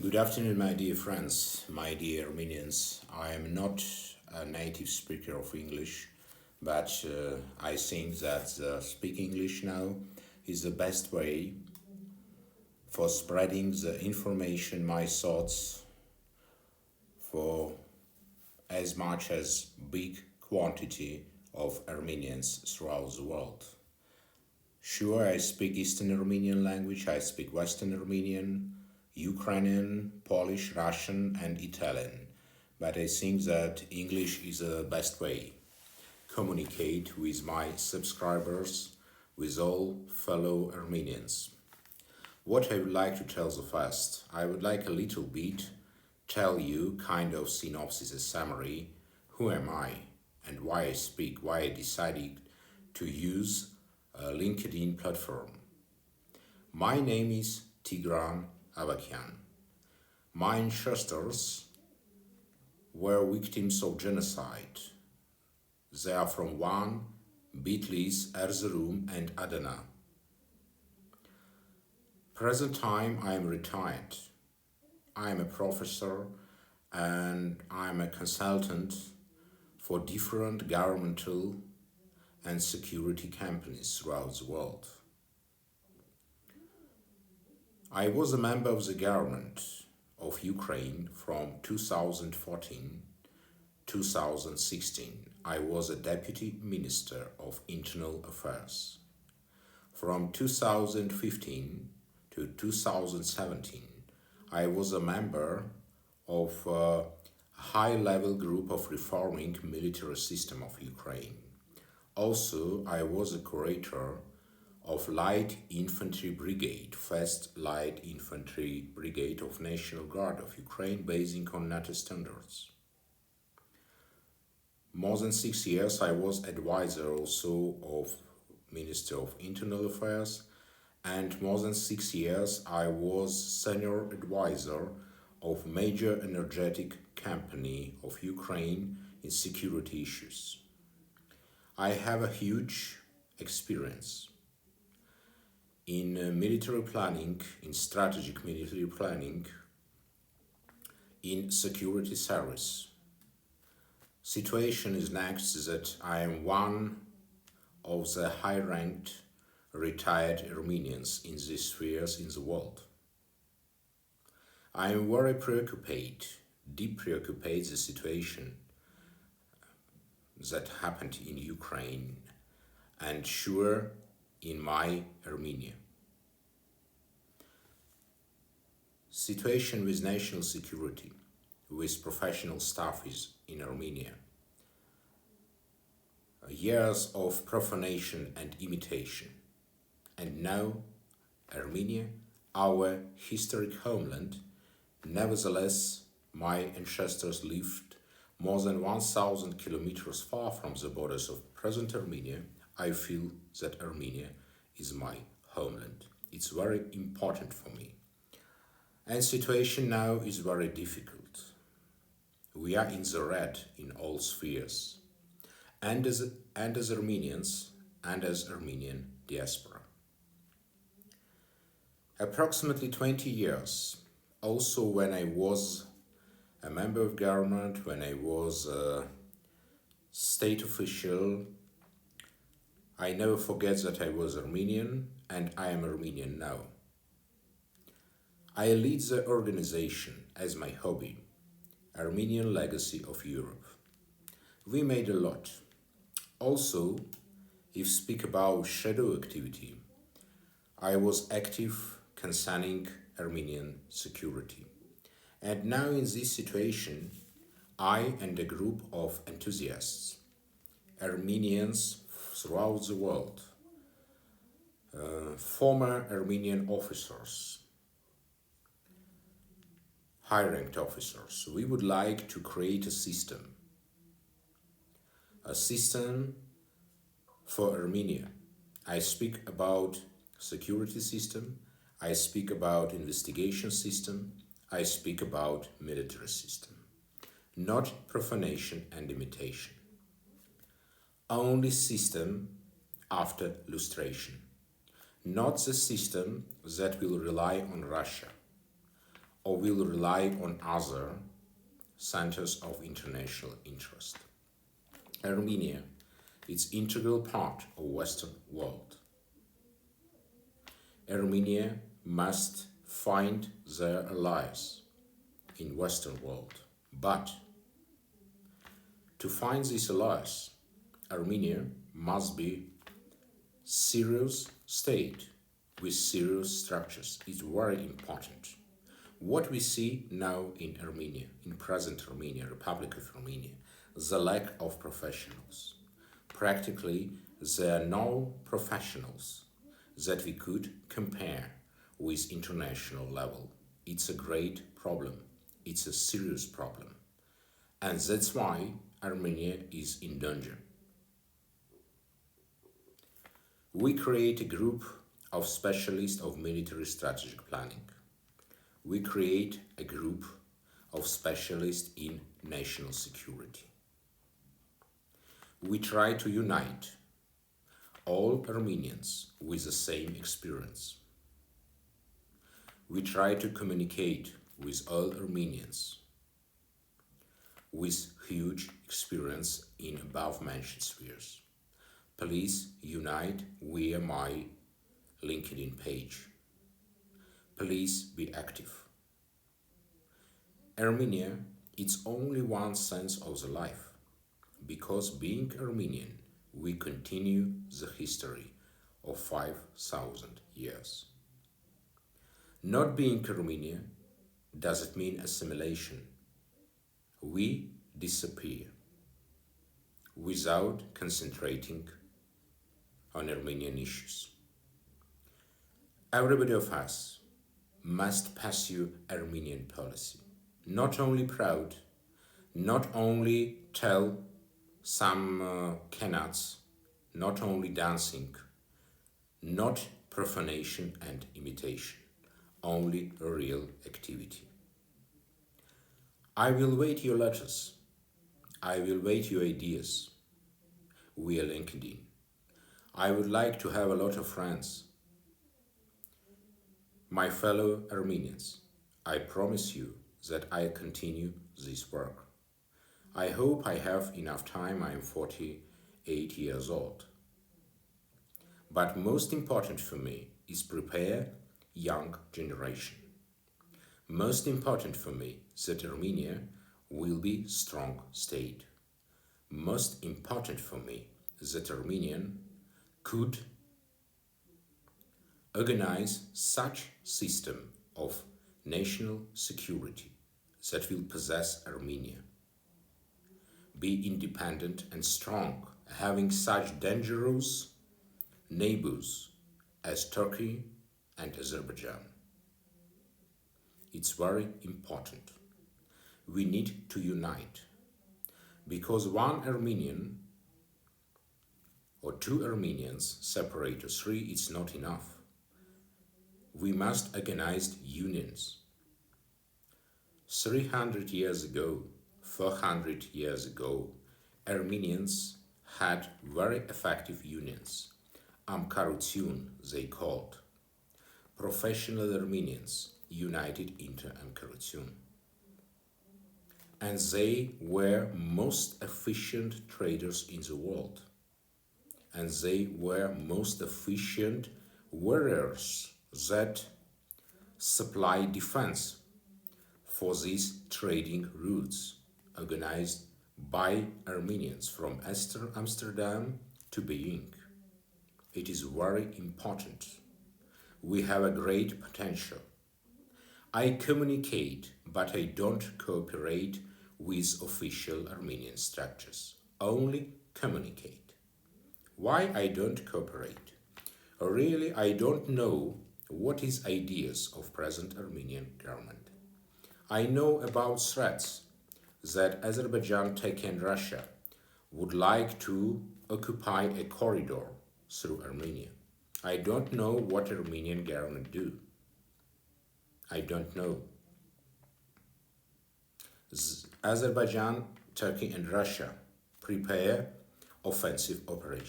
Good afternoon, my dear friends, my dear Armenians. I am not a native speaker of English, but I think that speak English now is the best way for spreading the information, my thoughts, for as much as big quantity of Armenians throughout the world. Sure, I speak Eastern Armenian language, I speak Western Armenian, Ukrainian, Polish, Russian and Italian, but I think that English is the best way. Communicate with my subscribers, with all fellow Armenians. What I would like to tell the first, I would like a little bit tell you kind of synopsis, a summary, who am I and why I speak, why I decided to use a LinkedIn platform. My name is Tigran Avakian. My ancestors were victims of genocide. They are from Van, Bitlis, Erzurum and Adana. Present time I am retired. I am a professor and I am a consultant for different governmental and security companies throughout the world. I was a member of the government of Ukraine from 2014-2016. I was a deputy minister of internal affairs. From 2015 to 2017, I was a member of a high-level group of reforming military system of Ukraine. Also, I was a curator of Light Infantry Brigade, 1st Light Infantry Brigade of National Guard of Ukraine, basing on NATO standards. More than 6 years I was advisor also of Minister of Internal Affairs, and more than 6 years I was senior advisor of major energetic company of Ukraine in security issues. I have a huge experience in military planning, in strategic military planning, in security service. Situation is next that I am one of the high-ranked retired Armenians in these spheres in the world. I am very preoccupied, deep preoccupied the situation that happened in Ukraine and sure in my Armenia. Situation with national security, with professional staff in Armenia. Years of profanation and imitation. And now Armenia, our historic homeland, nevertheless my ancestors lived more than 1,000 kilometers far from the borders of present Armenia. I feel that Armenia is my homeland. It's very important for me. And situation now is very difficult. We are in the red in all spheres, and as Armenians and as Armenian diaspora. Approximately 20 years, also when I was a member of government, when I was a state official, I never forget that I was Armenian and I am Armenian now. I lead the organization as my hobby, Armenian Legacy of Europe. We made a lot. Also, if speak about shadow activity, I was active concerning Armenian security. And now in this situation, I and a group of enthusiasts, Armenians throughout the world, former Armenian officers, high-ranked officers, we would like to create a system for Armenia. I speak about security system, I speak about investigation system, I speak about military system, not profanation and imitation. Only system after lustration, not the system that will rely on Russia. or will rely on other centers of international interest. Armenia is integral part of Western world. Armenia must find their allies in Western world, but to find these allies, Armenia must be serious state with serious structures. It's very important. What we see now in Armenia, in present Armenia, Republic of Armenia, the lack of professionals. Practically, there are no professionals that we could compare with international level. It's a great problem. It's a serious problem. And that's why Armenia is in danger. We create a group of specialists of military strategic planning. We create a group of specialists in national security. We try to unite all Armenians with the same experience. We try to communicate with all Armenians with huge experience in above-mentioned spheres. Please unite via my LinkedIn page. Please be active. Armenia, it's only one sense of the life. Because being Armenian, we continue the history of 5,000 years. Not being Armenian doesn't mean assimilation. We disappear without concentrating on Armenian issues. Everybody of us must pursue Armenian policy. Not only proud, not only tell some cannots, not only dancing, not profanation and imitation, only a real activity. I will wait your letters. I will wait your ideas via LinkedIn. I would like to have a lot of friends. My fellow Armenians, I promise you that I continue this work. I hope I have enough time. I am 48 years old. But most important for me is prepare young generation. Most important for me that Armenia will be strong state. Most important for me that Armenian could organize such system of national security that will possess Armenia. Be independent and strong, having such dangerous neighbors as Turkey and Azerbaijan. It's very important. We need to unite, because one Armenian or two Armenians separate or three is not enough. We must organize unions. 300 years ago, 400 years ago, Armenians had very effective unions. Amkarutsun, they called. Professional Armenians united into Amkarutsun. And they were most efficient traders in the world. And they were most efficient warriors that supply defense for these trading routes organized by Armenians from Amsterdam to Beijing. It is very important. We have a great potential. I communicate, but I don't cooperate with official Armenian structures. Only communicate. Why I don't cooperate? Really, I don't know what is ideas of present Armenian government. I know about threats that Azerbaijan, Turkey and Russia would like to occupy a corridor through Armenia. I don't know what Armenian government do. I don't know. Azerbaijan, Turkey and Russia prepare offensive operation.